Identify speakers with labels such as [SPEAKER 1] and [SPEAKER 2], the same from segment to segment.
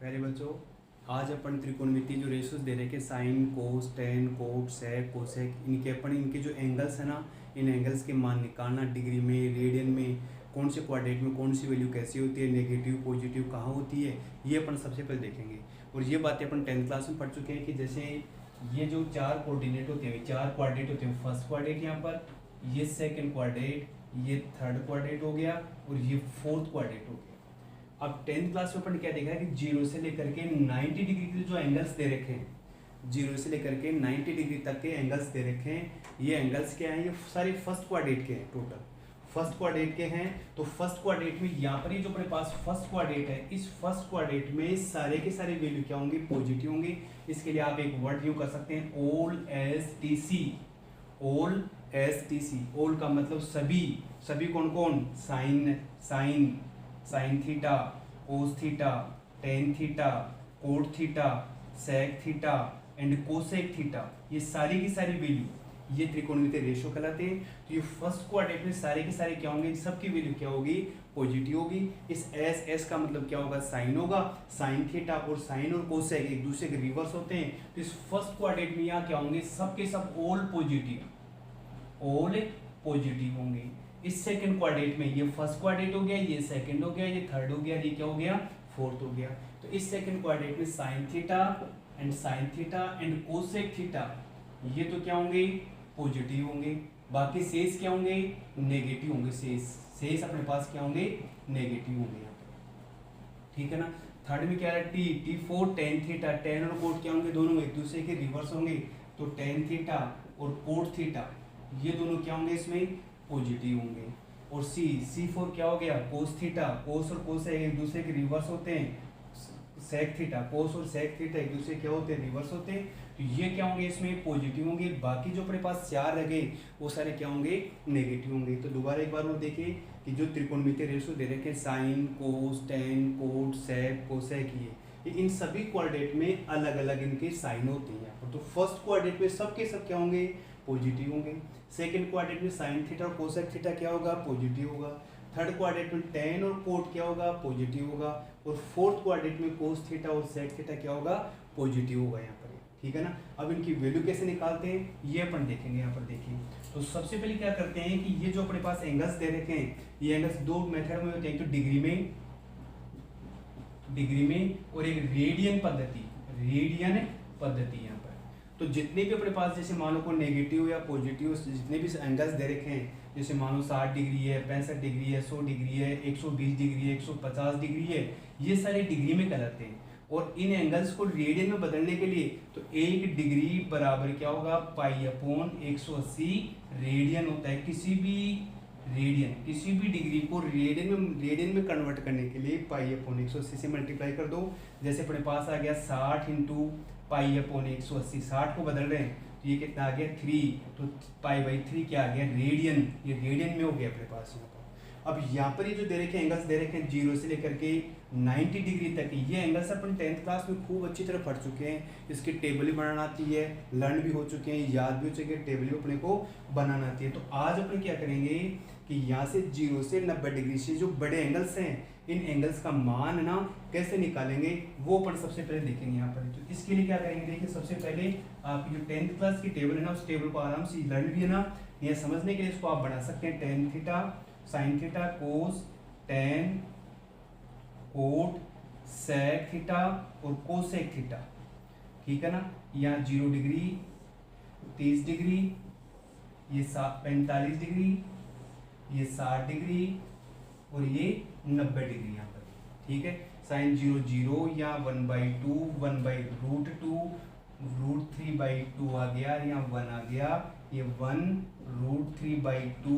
[SPEAKER 1] प्यारे बच्चों, आज अपन त्रिकोणमिति जो रेशियोज दे रखे sine cos tan cot sec cosec इनके जो एंगल्स है ना, इन एंगल्स के मान निकालना डिग्री में रेडियन में कौन से क्वाड्रेंट में कौन सी वैल्यू कैसी होती है, नेगेटिव पॉजिटिव कहाँ होती है, ये अपन सबसे पहले देखेंगे। और ये बातें अपन 10th क्लास में पढ़ चुके हैं कि जैसे ये जो चार कोऑर्डिनेट होते हैं, चार क्वाड्रेंट होते हैं। फर्स्ट क्वाड्रेंट यहाँ पर, ये सेकेंड क्वाड्रेंट, ये थर्ड क्वाड्रेंट हो गया और ये फोर्थ क्वाड्रेंट हो गया। अब 10th क्लास में अपन क्या देखा है कि 0 से लेकर के 90 डिग्री के जो एंगल्स दे रखे हैं, 0 से लेकर के 90 डिग्री तक के एंगल्स दे रखे हैं। ये एंगल्स क्या हैं? ये सारे फर्स्ट क्वाड्रेंट के हैं, टोटल फर्स्ट क्वाड्रेंट के हैं। तो फर्स्ट क्वाड्रेंट में यहाँ पर ये जो अपने पास फर्स्ट क्वाड्रेंट है, इस फर्स्ट क्वाड्रेंट में सारे के सारे वैल्यू क्या होंगे? पॉजिटिव होंगे। इसके लिए आप एक वर्ड यूज कर सकते हैं, all S T C. All S T C, all का मतलब सभी। सभी कौन कौन? Sine, sine sine theta, cos theta, tan theta, cot theta, sec theta and cosec theta, ये सारी की सारी वैल्यू ये त्रिकोणमितीय रेशियो कहलाते हैं। तो ये फर्स्ट क्वाड्रेंट में सारे के सारे क्या होंगे? सबकी वैल्यू क्या होगी? पॉजिटिव होगी। इस एस, एस का मतलब क्या होगा? साइन होगा। साइन थीटा और साइन और कोसेक एक दूसरे के रिवर्स होते हैं। तो इस फर्स्ट क्वाड्रेंट में यहाँ क्या होंगे? सबके सब ऑल पॉजिटिव, ऑल पॉजिटिव होंगे। इस सेकंड क्वाड्रेंट में ये फर्स्ट क्वाड्रेंट हो गया, ये सेकंड हो गया, ये थर्ड हो गया, ये क्या हो गया? फोर्थ हो गया। तो इस सेकंड क्वाड्रेंट में sine theta and cosec theta, ये तो क्या होंगे? पॉजिटिव होंगे। बाकी शेष क्या होंगे? नेगेटिव होंगे। शेष अपने पास क्या होंगे? नेगेटिव होंगे यहाँ पे, ठीक है ना। थर्ड में क्या है? T four tan theta, ten और कोट क्या होंगे? दोनों एक दूसरे के रिवर्स होंगे। तो टेन थीटा और कोट थीटा ये दोनों क्या होंगे? इसमें पॉजिटिव होंगे। और सी फोर क्या हो गया? कोस थीटा, कोस और कोस एक दूसरे के रिवर्स होते हैं। सेक थीटा, कोस और सेक थीटा एक दूसरे क्या होते हैं? रिवर्स होते हैं। तो ये क्या होंगे? इसमें पॉजिटिव होंगे। बाकी जो अपने पास चार रह गए वो सारे क्या होंगे? नेगेटिव होंगे। तो दोबारा एक बार वो देखिए कि जो त्रिकोणमितीय रेशियो दे रखे sine cos tan cot sec cosec, ये इन सभी क्वाड्रेंट में अलग अलग इनके साइन होते हैं यहाँ पर। तो फर्स्ट क्वाड्रेंट में सबके सब क्या होंगे? पॉजिटिव होंगे। सेकंड क्वाड्रेंट में साइन थीटा और कोसेक थीटा क्या होगा? पॉजिटिव होगा। थर्ड क्वाड्रेंट में टेन और कोट क्या होगा? पॉजिटिव होगा। और फोर्थ क्वाड्रेंट में कोस थीटा और सेक थीटा क्या होगा? पॉजिटिव होगा यहाँ पर, ठीक है ना। अब इनकी वैल्यू कैसे निकालते हैं ये अपन देखेंगे। यहाँ पर देखिए, तो सबसे पहले क्या करते हैं कि ये जो अपने पास एंगल्स दे रखे हैं, ये एंगल्स दो मेथड में होते हैं, तो डिग्री में और एक रेडियन पद्धति यहाँ पर। तो जितने भी अपने पास जैसे मान लो को नेगेटिव या पॉजिटिव जितने भी एंगल्स दे रखे हैं, जैसे मान लो 60 डिग्री है, 65 डिग्री है, 100 डिग्री है, 120 डिग्री है, 150 डिग्री है, ये सारे डिग्री में कहलाते हैं। और इन एंगल्स को रेडियन में बदलने के लिए तो 1 डिग्री बराबर क्या होगा? पाई अपॉन 180 रेडियन होता है। किसी भी डिग्री को रेडियन में कन्वर्ट करने के लिए पाई अपॉन 180 से मल्टीप्लाई कर दो। जैसे अपने पास आ गया 60 इंटू पाई अपॉन 180, 60 को बदल रहे हैं तो ये कितना आ गया? 3, तो पाई बाई 3 क्या आ गया? रेडियन। ये रेडियन में हो गया अपने पास यहाँ पर। अब यहाँ पर ये जो दे रखे एंगल्स दे रखे हैं 0 से लेकर के 90 डिग्री तक, ये एंगल्स अपन 10th क्लास में खूब अच्छी तरह पढ़ चुके हैं। इसकी टेबल भी बनाना आती है, लर्न भी हो चुके हैं, याद भी हो चुके हैं, टेबल भी अपने को बनाना आती है। तो आज अपन क्या करेंगे कि यहाँ से 0 से 90 डिग्री से जो बड़े एंगल्स हैं, इन एंगल्स का मान ना कैसे निकालेंगे वो अपन सबसे पहले देखेंगे यहाँ पर। तो इसके लिए क्या करेंगे? देखिए, सबसे पहले आपकी जो 10th क्लास की टेबल है ना, उस टेबल को आराम से लर्न भी है ना, ये समझने के लिए इसको आप बना सकते हैं। Tan theta sine theta cos tan cot sec theta और कोसेक थीटा, ठीक है ना। यहाँ 0 डिग्री, 30 डिग्री, ये 45 डिग्री, ये 60 डिग्री और ये 90 डिग्री यहाँ पर, ठीक है। साइन 0 0 या 1/2 1/√2 √3/2 आ गया, यहाँ 1 आ गया, ये 1 √3/2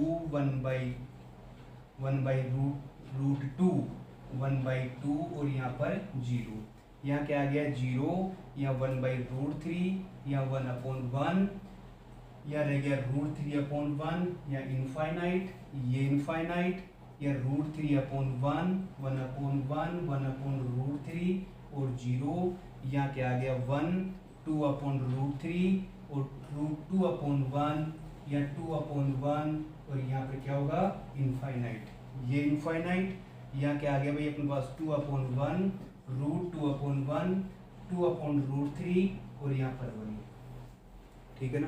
[SPEAKER 1] 1/√2 1/2 और यहाँ पर 0, यहाँ क्या आ गया? 0 या 1/√3 या 1/1, या रह गया √3/1 या इनफाइनाइट, ये इनफाइनाइट, या √3/1 1/1 1/√3 और 0, यहाँ क्या आ गया? 1 2/√3 और √2/1 या 2/1 और यहाँ पे क्या होगा? इनफाइनाइट, ये इनफाइनाइट, यहाँ क्या आ गया भाई अपने पास? 2/1 √2/1, 2/√3 और यहाँ पर 1, ठीक है ना।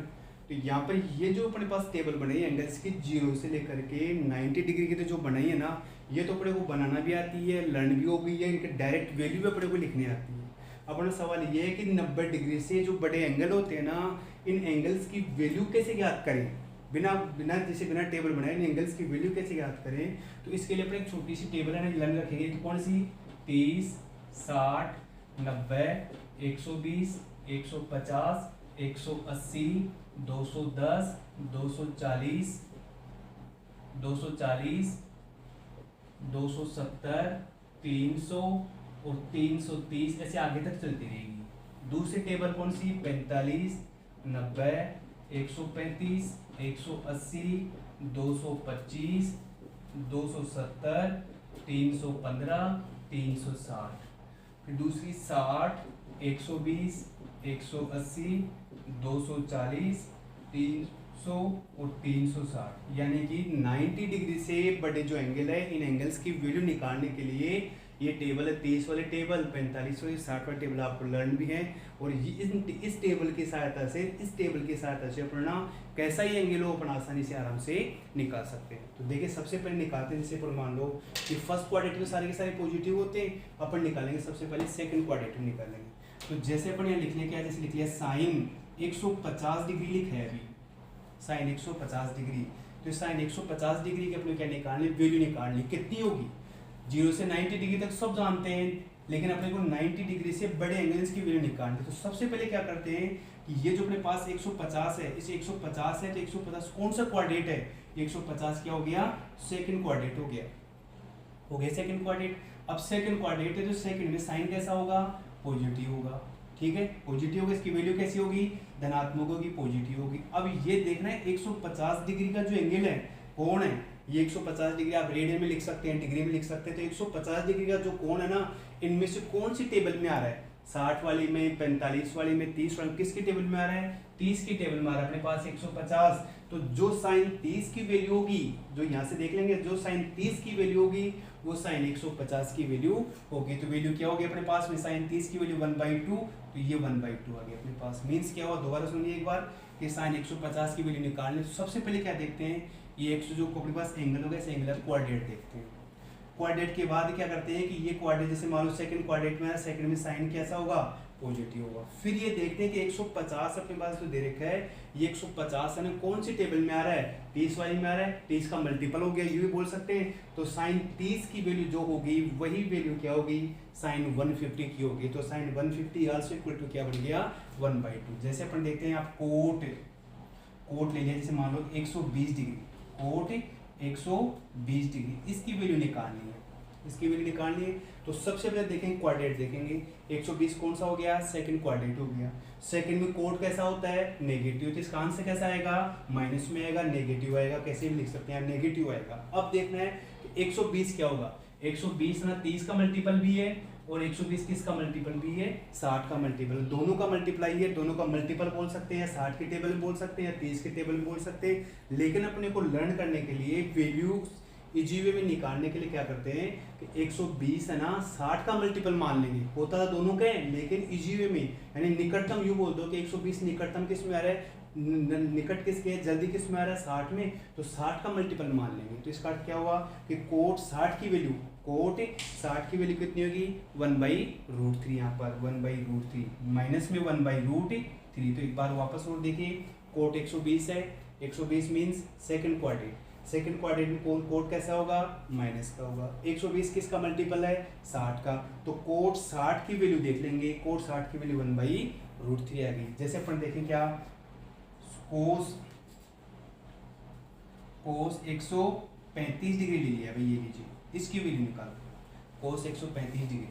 [SPEAKER 1] तो यहाँ पर ये जो अपने पास टेबल बनाई है एंगल्स की 0 से लेकर के 90 डिग्री की, तो जो बनाई है ना, ये तो अपने को बनाना भी आती है, लर्न भी हो गई है, इनके डायरेक्ट वैल्यू भी अपने को लिखनी आती है। अपना सवाल ये है कि 90 डिग्री से जो बड़े एंगल होते हैं ना, इन एंगल्स की वैल्यू कैसे ज्ञात करें, बिना टेबल बनाए इन एंगल्स की वैल्यू कैसे ज्ञात करें। तो इसके लिए अपने एक छोटी सी टेबल है ना लर्न रखेंगे, तो कौन सी, 30, 60, 90, 120, 150, 180, 210, 240, 240, 270, 300 और 330, ऐसे आगे तक चलती रहेगी। दूसरी टेबल कौन सी, 45, 90, 135, 180, 225, 270, 315, 360। फिर दूसरी 60, 120, 180, 240, 300 और 360, यानी कि 90 डिग्री से बड़े जो एंगल है, इन एंगल्स की वैल्यू निकालने के लिए ये टेबल है, 30 वाले टेबल, 45 वाले, 60 वाले टेबल आपको लर्न भी है। और ये इस टेबल की सहायता से अपना कैसा ही एंगल हो अपन आसानी से आराम से निकाल सकते हैं। तो देखिए सबसे पहले निकालते हैं, जैसे मान लो कि फर्स्ट क्वाड्रेंट में सारे के सारे पॉजिटिव होते हैं, अपन निकालेंगे सबसे पहले सेकंड क्वाड्रेंट में निकालेंगे। तो जैसे अपन यहाँ लिखने क्या, जैसे लिख लिया साइन 150 डिग्री लिखा है अभी, साइन 150 डिग्री, तो साइन 150 डिग्री के अपने क्या निकालनी, वैल्यू निकालनी, कितनी होगी, 0 से 90 डिग्री तक सब जानते हैं, लेकिन अपने को 90 डिग्री से बड़े एंगल्स की वैल्यू निकालनी। तो सबसे पहले क्या करते हैं कि ये जो अपने पास 150 है, इसे 150 है, तो 150 कौन सा क्वाड्रेंट है, 150 क्या हो गया, सेकंड क्वाड्रेंट हो गया सेकंड क्वाड्रेंट। अब सेकंड क्वाड्रेंट है, तो सेकंड में साइन कैसा होगा, पॉजिटिव होगा, ठीक है, पॉजिटिव होगा, इसकी वैल्यू कैसी होगी, धनात्मक होगी, पॉजिटिव होगी। अब ये देखना है 150 डिग्री का जो एंगल है कौन है, ये 150 डिग्री आप रेडियन में लिख सकते हैं, डिग्री में लिख सकते हैं। तो 150 डिग्री का जो कोण है ना, इनमें से कौन सी टेबल में आ रहा है, 60 वाली में, 45 वाली में, 30 वाली, किसकी टेबल में आ रहा है, 30 की टेबल में आ रहा है अपने पास 150। तो जो साइन 30 की वैल्यू होगी, जो यहाँ से देख लेंगे, जो साइन 30 की वैल्यू होगी वो साइन 150 की वैल्यू होगी। तो वैल्यू क्या होगी अपने पास में, साइन 30 की वैल्यू 1/2, तो ये 1/2 आ गया अपने पास। मीन्स क्या हुआ, दोबारा सुनिए एक बार, कि साइन 150 की वैल्यू निकालने, तो सबसे पहले क्या देखते हैं, ये एक जो अपने पास एंगल होगा, इस एंगल क्वाड्रेंट देखते हैं। क्वाड्रेंट के बाद क्या करते हैं कि ये क्वाड्रेंट, जैसे मान लो सेकंड क्वाड्रेंट में है, सेकंड में साइन कैसा होगा, पॉजिटिव होगा। फिर ये देखते हैं कि 150 अपने पास जो दे रखा है, ये 150 है ना, कौन सी टेबल में आ रहा है, 30 वाली में आ रहा है, 30 का मल्टीपल हो गया, ये भी बोल सकते हैं। तो साइन 30 की वैल्यू जो होगी, वही वैल्यू क्या होगी, साइन 150 की होगी। तो साइन 150 आल्सो इक्वल टू क्या बन गया, 1/2। जैसे अपन देखते हैं, आप कोट ले लिया, जैसे मान लो 120 डिग्री, कोट 120 डिग्री, इसकी वैल्यू निकालनी है, तो सबसे पहले देखेंगे क्वाड्रेंट देखेंगे, 120 कौन सा हो गया, सेकंड क्वाड्रेंट हो गया। सेकंड में कोट कैसा होता है, नेगेटिव, तो इसका आंसर कैसा आएगा, माइनस में आएगा, नेगेटिव आएगा, कैसे भी लिख सकते हैं, नेगेटिव आएगा। अब देखना है कि 120 क्या होगा, 120 ना 30 का मल्टीपल भी है, और 120 किसका मल्टीपल भी है, 60 का मल्टीपल, दोनों का मल्टीप्लाई है, दोनों का मल्टीपल बोल सकते हैं, 60 की टेबल में बोल सकते हैं, 30 की टेबल में बोल सकते हैं। लेकिन अपने को लर्न करने के लिए वैल्यू इजी वे में निकालने के लिए क्या करते हैं कि 120 है ना, 60 का मल्टीपल मान लेंगे, होता था दोनों का है, लेकिन इजी वे में, यानी निकटतम यूँ बोल दो कि 120 निकटतम किस में आ रहा है, निकट किसके है, जल्दी किस में आ रहा है, 60 में, तो 60 का मल्टीपल मान लेंगे। तो इसका अर्थ क्या हुआ कि कोट 60 की वैल्यू कितनी होगी, 1/√3, यहाँ पर 1/√3, माइनस में 1/√3। तो एक बार वापस और देखिए, कोट 120 है, 120 मीन्स सेकंड क्वाड्रेंट में कोट कैसा होगा, माइनस का होगा। 120 किसका मल्टीपल है, 60 का, तो कोट 60 की वैल्यू देख लेंगे, कोट 60 की वैल्यू 1/√3 आ गई। जैसे अपन देखें क्या, कोस 135 डिग्री ले लिया भाई, ये लीजिए, इसकी वैल्यू निकालो, कोस 135 डिग्री,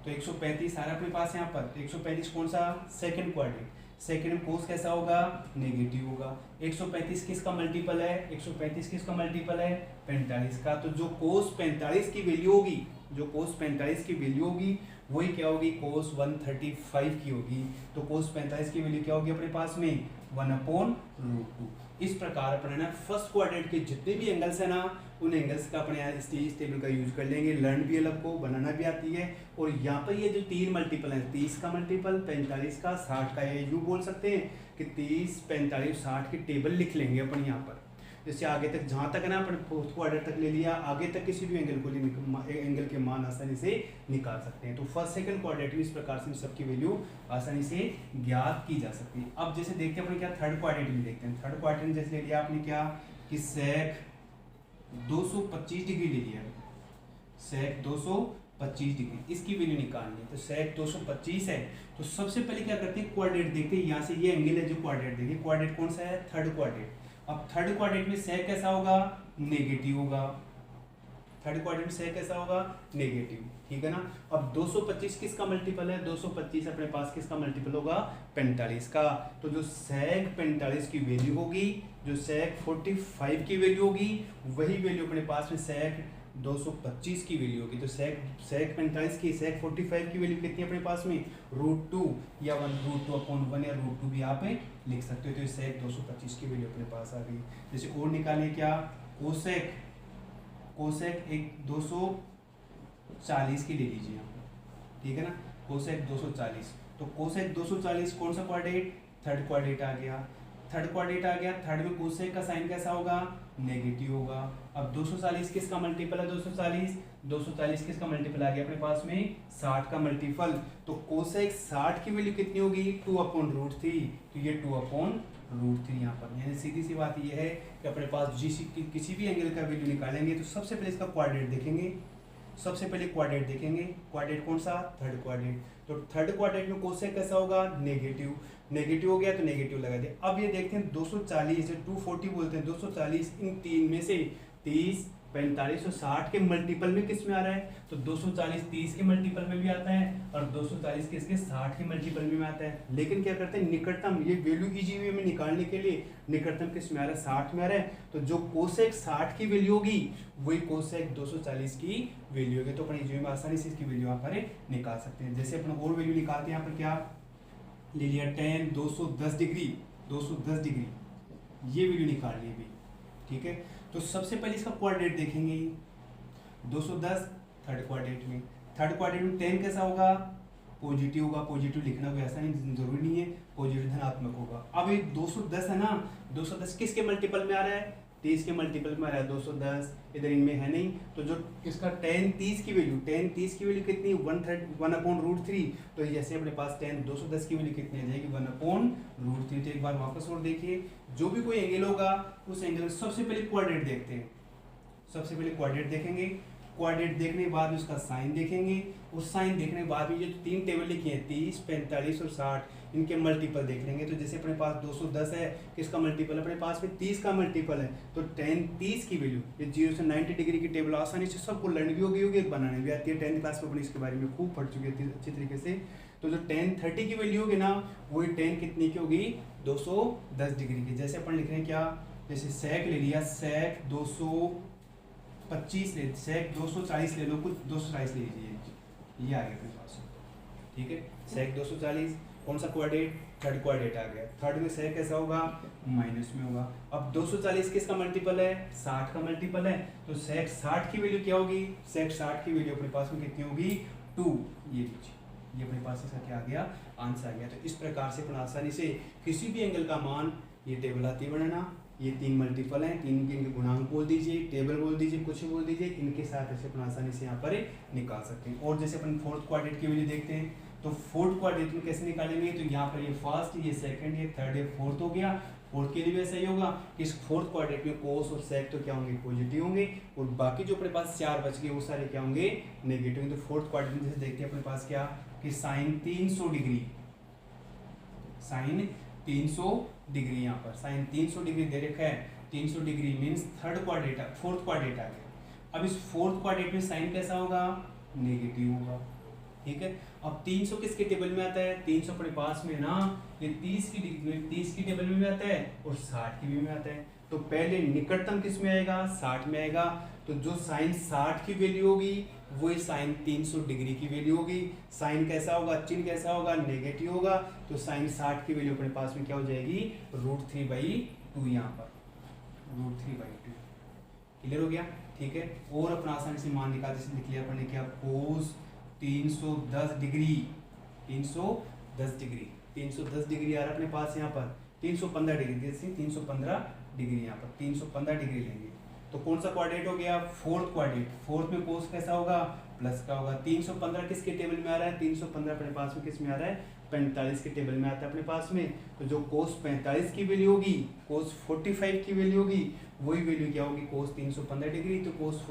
[SPEAKER 1] तो 135 सारा अपने पास यहाँ पर, तो 135 कौन सा, सेकंड क्वाड्रेंट, सेकंड में कोस कैसा होगा, नेगेटिव होगा। 135 किसका मल्टीपल है, 135 किसका मल्टीपल है, 45 का, तो जो कोस 45 की वैल्यू होगी जो कोस 45 की वैल्यू होगी वही क्या होगी, कोस 135 की होगी। तो कोस 45 की वैल्यू क्या होगी अपने पास में 1/√2। इस प्रकार अपन है ना फर्स्ट क्वाड्रेंट के जितने भी एंगल्स है ना उन एंगल्स का अपने यहाँ इस टेबल का यूज कर लेंगे। लर्न भी अलग को बनाना भी आती है। और यहाँ पर ये जो तीन मल्टीपल है, 30 का मल्टीपल, 45 का, 60 का, ये यूँ बोल सकते हैं कि 30, 45, 60 की टेबल लिख लेंगे अपन यहाँ पर। जैसे आगे तक जहाँ तक है ना अपन फोर्थ क्वाड्रेंट तक ले लिया, आगे तक किसी भी एंगल को एंगल के मान आसानी से निकाल सकते हैं। तो फर्स्ट सेकंड क्वाड्रेंट इस प्रकार से सबकी वैल्यू आसानी से ज्ञात की जा सकती है। अब जैसे देखते हैं अपन क्या थर्ड क्वाड्रेंट भी देखते हैं। थर्ड क्वाड्रेंट जैसे ले लिया आपने क्या कि सेक 225 डिग्री ले लिया, सेक 225 डिग्री, इसकी वैल्यू निकालनी है। तो सेक 225 है तो सबसे पहले क्या करते हैं क्वाड्रेंट देखते हैं। यहाँ से ये एंगल है जो क्वाड्रेंट देखिए, क्वाड्रेंट कौन सा है, थर्ड क्वाड्रेंट। अब थर्ड क्वाड्रेंट में सेक कैसा होगा, नेगेटिव होगा। थर्ड क्वाड्रेंट में सेक कैसा होगा, नेगेटिव, ठीक है ना। अब 225 किसका मल्टीपल है, 225 अपने पास किसका मल्टीपल होगा, 45 का। तो जो सेक 45 की वैल्यू होगी, जो सेक 45 की वैल्यू होगी, वही वैल्यू अपने पास में सेक 225 की वैल्यू होगी। तो सेक 45 की, सेक 45 की वैल्यू कितनी है अपने पास में, √2 या 1√2/1 या √2 भी आप लिख सकते हो। तो सेक 225 की वैल्यू अपने पास आ गई। जैसे और निकालिए क्या, कोसेक एक 240 की ले लीजिए यहाँ पर, ठीक है ना, कोसेक 240। तो कोसेक 240 कौन सा क्वाड्रेंट, थर्ड क्वाड्रेंट आ गया। थर्ड क्वाड्रेंट आ गया, थर्ड में कोसेक का साइन कैसा होगा, नेगेटिव होगा। अब 240 किसका मल्टीपल है, 240 किसका मल्टीपल आ गया अपने पास में, 60 का मल्टीपल। तो कोसेक 60 की वैल्यू कितनी होगी, 2/√3। तो ये 2/√3 यहाँ पर, यानी सीधी सी बात ये है कि अपने पास किसी भी एंगल का वैल्यू निकालेंगे तो सबसे पहले इसका क्वाड्रेंट देखेंगे। सबसे पहले क्वाड्रेंट देखेंगे, क्वाड्रेंट कौन सा, थर्ड क्वाड्रेंट। तो थर्ड क्वाड्रेंट में कोसेक कैसा होगा, नेगेटिव। नेगेटिव हो गया तो नेगेटिव लगा दिया। अब ये देखते हैं 240 240 बोलते हैं, 240 इन तीन में से 30, 45 और 60 के मल्टीपल में किस में आ रहा है, तो 240 30 के मल्टीपल में भी आता है और 240 किसके 60 के मल्टीपल में आता है। लेकिन क्या करते हैं निकटतम, ये वैल्यू इजी वे में निकालने के लिए निकटतम किस में आ रहा है, 60 में आ रहा है। तो जो कोसेक 60 की वैल्यू होगी वही कोसेक 240 की वैल्यू होगी। तो अपन इजी वे में आसानी से इसकी वैल्यू यहाँ पर निकाल सकते हैं। जैसे अपन और वैल्यू निकालते हैं, यहाँ पर क्या ले लिया, tan 210 डिग्री, 210 डिग्री ये वैल्यू निकाल ली भी, ठीक है। तो सबसे पहले इसका क्वाड्रेंट देखेंगे, 210 थर्ड क्वाड्रेंट में, थर्ड क्वाड्रेंट में tan कैसा होगा, पॉजिटिव होगा। पॉजिटिव लिखना कोई ऐसा नहीं जरूरी नहीं है, पॉजिटिव धनात्मक होगा। अब ये 210 है ना, 210 किसके मल्टीपल में आ रहा है, 30 के मल्टीपल में आ रहा है 210, इधर इनमें है नहीं। तो जो इसका tan 30 की वैल्यू, tan 30 की वैल्यू कितनी, 1/√3। तो जैसे अपने पास tan 210 की वैल्यू कितनी आ जाएगी, 1/√3। तो एक बार वापस और देखिए, जो भी कोई एंगल होगा उस एंगल में सबसे पहले क्वाड्रेंट देखते हैं। सबसे पहले क्वाड्रेंट देखेंगे, क्वाड्रेंट देखने के बाद उसका साइन देखेंगे, उस साइन देखने के बाद भी जो तीन टेबल लिखी है 30, 45 और 60, इनके मल्टीपल देख लेंगे। तो जैसे अपने पास 210 है, किसका मल्टीपल है अपने पास में 30 का मल्टीपल है। तो tan 30 की वैल्यू, ये 0 से 90 डिग्री की टेबल आसानी से सबको लर्न भी होगी बनाने भी आती है। 10th क्लास में अपनी इसके बारे में खूब पढ़ चुके थे अच्छी तरीके से। तो जो tan 30 की वैल्यू होगी ना, वही tan कितनी की होगी, 210 डिग्री की। जैसे अपन लिख रहे हैं क्या, जैसे सेक ले लिया, सेक 225 ले, सेक 240 ले लो, कुछ 240 ले लीजिए, ये आ गया अपने पास, ठीक है। सेक 240 कौन सा क्वाड्रेंट, थर्ड क्वाड्रेंट आ गया। थर्ड में सेक कैसा होगा, माइनस में होगा। अब 240 किसका मल्टीपल है, 60 का मल्टीपल है। तो सेक 60 की वैल्यू क्या होगी, सेक 60 की वैल्यू अपने पास में कितनी होगी, 2। ये लीजिए, ये अपने पास इसका क्या आ गया, आंसर आ गया। तो इस प्रकार से अपन आसानी से किसी भी एंगल का मान, ये टेबल आती है बनाना, ये तीन मल्टीपल हैं, तीन के इनके गुणांक बोल दीजिए, टेबल बोल दीजिए, कुछ भी बोल दीजिए, इनके साथ ऐसे अपन आसानी से यहाँ पर निकाल सकते हैं। और जैसे अपन फोर्थ क्वाड्रेंट की वैल्यू देखते हैं, तो फोर्थ क्वाड्रेंट में कैसे निकालेंगे, तो यहाँ पर ये फर्स्ट, ये सेकंड, ये थर्ड, ये फोर्थ हो गया। फोर्थ के लिए भी ऐसा ही होगा कि इस फोर्थ क्वाड्रेंट में कोस और सेक तो क्या होंगे, पॉजिटिव होंगे, और बाकी जो अपने पास 4 बच गए वो सारे क्या होंगे, नेगेटिव। तो फोर्थ क्वाड्रेंट में जैसे देखते हैं अपने पास क्या कि साइन 300 डिग्री, साइन 300 डिग्री, यहाँ पर साइन 300 डिग्री दे रखा है। 300 degree means third quadrant, fourth quadrant आ गया। अब इस फोर्थ क्वाड्रेंट में साइन कैसा होगा, नेगेटिव होगा, ठीक है। अब 300 किसके टेबल में आता है, 300 अपने पास में ना, ये 30 की टेबल में भी आता है और 60 की भी में आता है। तो पहले निकटतम किस में आएगा, 60 में आएगा। तो जो साइन 60 की वैल्यू होगी वही साइन 300 डिग्री की वैल्यू होगी। साइन कैसा होगा, चिन्ह कैसा होगा, नेगेटिव होगा, तो साइन 60 की वैल्यू अपने पास में क्या हो जाएगी, √3/2 यहाँ पर √3/2। क्लियर हो गया, ठीक है। और अपना आसानी से मान निकाल, जैसे लिख लिया अपन ने क्या, कोस 310 डिग्री 310 डिग्री 310 डिग्री आ रहा है अपने पास यहाँ पर 315 डिग्री, जैसे 315 डिग्री यहाँ पर 315 डिग्री लेंगे तो कौन सा क्वाड्रेंट हो गया, फोर्थ क्वाड्रेंट। फोर्थ में कोस कैसा होगा, प्लस का होगा। 315 किसके टेबल में आ रहा है, 315 अपने पास में किस में आ रहा है, 45 के टेबल में आता है अपने पास में। तो जो कोस 45 की वैल्यू होगी, कोस 45 की वैल्यू होगी, वही वैल्यू क्या होगी, कोस 315 डिग्री। तो कोस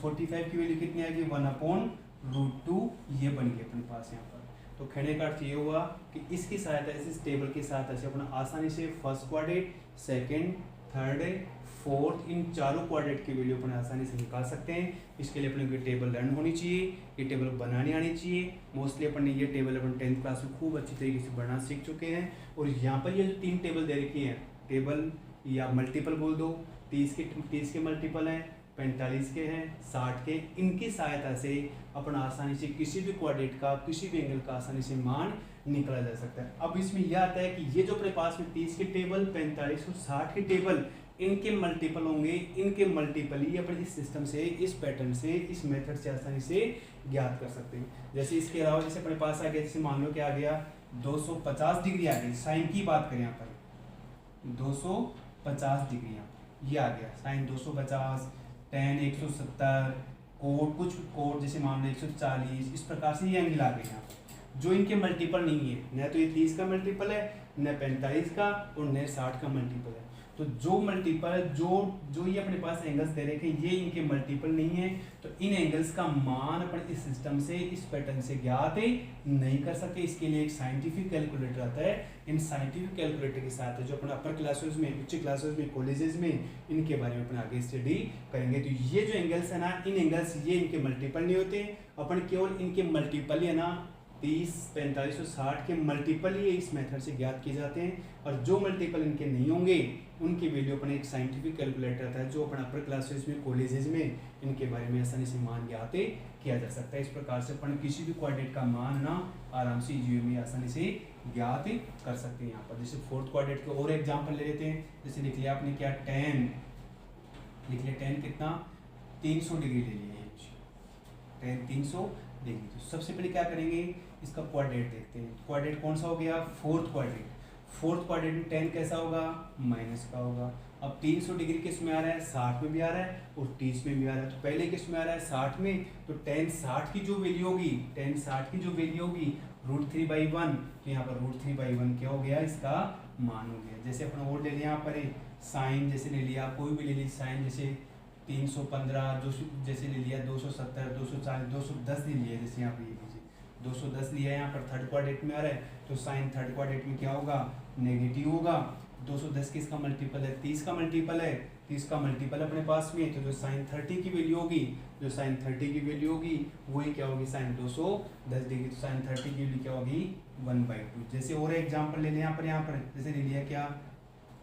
[SPEAKER 1] 45 की वैल्यू कितनी आएगी, 1/√2, ये बन गई अपने पास यहाँ पर। तो कहने का अर्थ ये हुआ कि इसकी सहायता से, इस टेबल की सहायता से अपना आसानी से first quadrant, second, third, fourth, इन चारों क्वाड्रेंट की वैल्यू अपन आसानी से निकाल सकते हैं। इसके लिए अपने को ये टेबल लर्न होनी चाहिए, ये टेबल बनानी आनी चाहिए। मोस्टली अपन ने ये टेबल अपन 10th क्लास में खूब अच्छी तरीके से बनाना सीख चुके हैं। और यहाँ पर ये जो 3 टेबल दे रखी हैं, टेबल या मल्टीपल बोल दो, 30 के मल्टीपल हैं, 45 के हैं, 60 के, इनकी सहायता से अपन आसानी से किसी भी क्वाड्रेंट का, किसी भी एंगल का आसानी से मान निकाला जा सकता है। अब इसमें यह आता है कि ये जो अपने पास में 30 के टेबल, 45 और 60 के टेबल, इनके मल्टीपल होंगे, इनके मल्टीपल ही अपन इस सिस्टम से, इस पैटर्न से, इस मेथड से आसानी से ज्ञात कर सकते हैं। जैसे इसके अलावा जैसे अपने पास आ गया, जैसे मान लो क्या आ गया, 250 डिग्री आ गई, साइन की बात करें यहाँ पर 250 डिग्री ये आ गया, साइन 250, टेन 170, कोड कुछ कोड जैसे मान लो 140, इस प्रकार से ये एंगल आ गए यहाँ पर। जो इनके मल्टीपल नहीं है, न तो ये 30 का मल्टीपल है, न 45 का, और न 60 का मल्टीपल है। तो जो मल्टीपल जो ये अपने पास एंगल्स दे रखे हैं, ये इनके मल्टीपल नहीं है, तो इन एंगल्स का मान अपन इस सिस्टम से, इस पैटर्न से ज्ञात नहीं कर सकते। इसके लिए एक साइंटिफिक कैलकुलेटर आता है। इन साइंटिफिक कैलकुलेटर के साथ जो अपन अपर क्लासेस में, उच्च क्लासेस में, कॉलेजेस में, इनके बारे में अपन आगे स्टडी करेंगे। तो ये जो एंगल्स है ना, इन एंगल्स ये इनके मल्टीपल नहीं होते, अपन केवल इनके मल्टीपल ही है ना 30, 45 और 60 के मल्टीपल ही इस मेथड से ज्ञात किए जाते हैं। और जो मल्टीपल इनके नहीं होंगे, उनकी वैल्यू अपन एक साइंटिफिक कैलकुलेटर आता है, जो अपन अपर क्लासेस में, कॉलेजेस में, इनके बारे में आसानी से मान ज्ञात किया जा सकता है। इस प्रकार से अपन किसी भी क्वाड्रेंट का मान ना आराम से जीओ में आसानी से ज्ञात कर सकते हैं। यहाँ पर जैसे फोर्थ क्वाड्रेंट के और एग्जाम्पल ले लेते हैं। जैसे लिख लिया आपने क्या, टेन लिख लिया, टेन कितना 300 डिग्री ले लिया, टेन 300 डिग्री। तो सबसे पहले क्या करेंगे, इसका क्वाड्रेंट देखते हैं। क्वाड्रेंट कौन सा हो गया, फोर्थ क्वाड्रेंट। फोर्थ क्वाड्रेंट में टेन कैसा होगा, माइनस का होगा। अब 300 डिग्री किस में आ रहा है, 60 में भी आ रहा है और 30 में भी आ रहा है। तो पहले किस में आ रहा है, 60 में, तो टेन 60 की जो वैल्यू होगी, टेन 60 की जो वैल्यू होगी √3/1, तो यहाँ पर √3/1 क्या हो गया, इसका मान हो गया। जैसे अपन और ले लिया यहाँ पर साइन, जैसे ले लिया कोई भी ले ली साइन, जैसे 315, जैसे ले लिया 270, 240, 210 ले लिया, जैसे यहाँ पर ये लीजिए 210 लिया, यहाँ पर थर्ड क्वाड्रेंट में आ रहा है, तो साइन थर्ड क्वाड्रेंट में क्या होगा, नेगेटिव होगा। 210 किसका मल्टीपल है, 30 का मल्टीपल है, 30 का मल्टीपल अपने पास में, तो जो साइन 30 की वैल्यू होगी, जो साइन 30 की वैल्यू होगी वही क्या होगी, साइन 210 डिग्री। तो साइन 30 की वैल्यू क्या होगी, 1/2। जैसे और एग्जाम्पल ले लें यहाँ पर जैसे ले लिया क्या,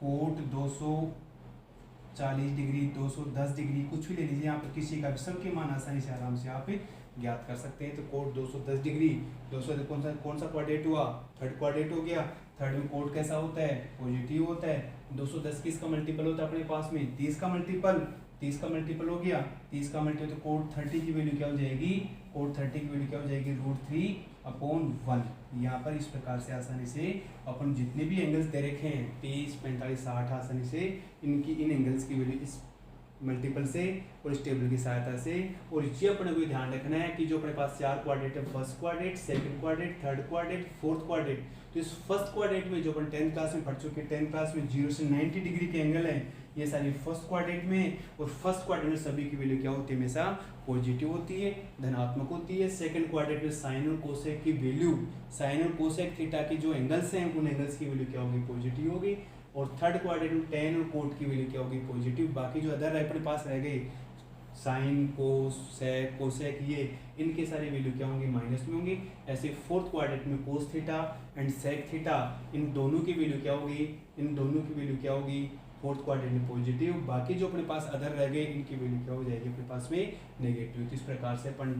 [SPEAKER 1] कोट 240 डिग्री, 210 डिग्री, कुछ भी ले लीजिए यहाँ पर, किसी का भी, सबके मान आसानी से आराम से आप ज्ञात कर सकते हैं। तो कोड 210 डिग्री, 200 कौन सा क्वाड्रेंट हुआ, थर्ड क्वाड्रेंट हो गया। थर्ड में कोड कैसा होता है, पॉजिटिव होता है। 210 किसका मल्टीपल होता है अपने पास में, 30 का मल्टीपल, 30 का मल्टीपल हो गया, 30 का मल्टीपल, तो कोड 30 की वैल्यू क्या हो जाएगी, कोड 30 की वैल्यू क्या हो जाएगी, √3/1। यहाँ पर इस प्रकार से आसानी से अपन जितने भी एंगल्स दे रखे हैं 30, 45, 60, आसानी से इन एंगल्स की वैल्यू इस मल्टीपल से और इस टेबल की सहायता से। और ये अपने को ध्यान रखना है कि जो अपने पास 4 क्वाड्रेंट है, first quadrant, second quadrant, third quadrant, fourth quadrant, तो इस फर्स्ट क्वाड्रेंट में जो अपन 10th क्लास में पढ़ चुके हैं, 10th क्लास में 0 से 90 डिग्री के एंगल हैं, ये सारी फर्स्ट क्वाड्रेंट में। और फर्स्ट क्वाड्रेंट में सभी की वैल्यू क्या होती है, हमेशा पॉजिटिव होती है, धनात्मक होती है। सेकंड क्वाड्रेंट में साइन और कोसेक की वैल्यू, साइन और कोसेक थीटा की जो एंगल्स हैं, उन एंगल्स की वैल्यू क्या होगी, पॉजिटिव होगी। और थर्ड क्वाड्रेंट में टेन और कोट की वैल्यू क्या होगी, पॉजिटिव। बाकी जो अदर अपने पास रह गए, साइन, कोस, सेक, कोसेक, ये इनके सारे वैल्यू क्या होंगे, माइनस में होंगी। ऐसे फोर्थ क्वाड्रेंट में cos theta and sec theta, इन दोनों की वैल्यू क्या होगी, इन दोनों की वैल्यू क्या होगी, फोर्थ क्वाड्रेंट में पॉजिटिव, बाकी जो अपने पास अदर रह गए इनकी वैल्यू क्या हो जाएगी अपने पास में नेगेटिव। तो इस प्रकार से अपन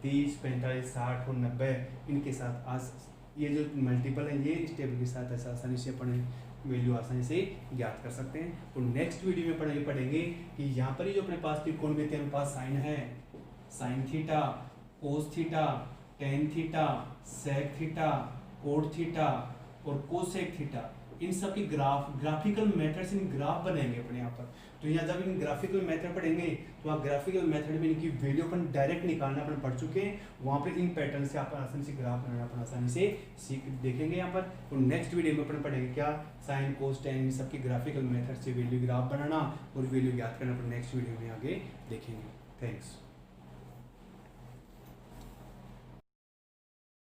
[SPEAKER 1] 30, 45, 60 और 90 इनके साथ आज ये जो मल्टीपल है ये इस टेबल के साथ ऐसा आसानी से अपन वैल्यू आसानी से ज्ञात कर सकते हैं। तो नेक्स्ट वीडियो में अपन ये पढ़ेंगे कि यहाँ पर ही जो अपने पास त्रिकोणमितीय अनुपात साइन है, sine theta, cos theta, tan theta, sec theta, cot theta और कोसेक थीटा, इन सब की ग्राफिकल मेथड से ग्राफ बनेंगे अपने यहाँ पर। तो यहाँ जब इन ग्राफिकल मेथड पढ़ेंगे तो वहाँ ग्राफिकल मेथड में इनकी वैल्यू अपन डायरेक्ट निकालना अपन पढ़ चुके हैं, वहाँ पर इन पैटर्न से आप आसानी से ग्राफ बनाना अपन आसानी से सीख देखेंगे यहाँ पर। तो नेक्स्ट वीडियो में अपन पढ़ेंगे क्या, साइन कोस टेन इन सबकी ग्राफिकल मेथड से वैल्यू ग्राफ बनाना और वैल्यू ज्ञात करना अपन नेक्स्ट वीडियो में आगे देखेंगे। थैंक्स।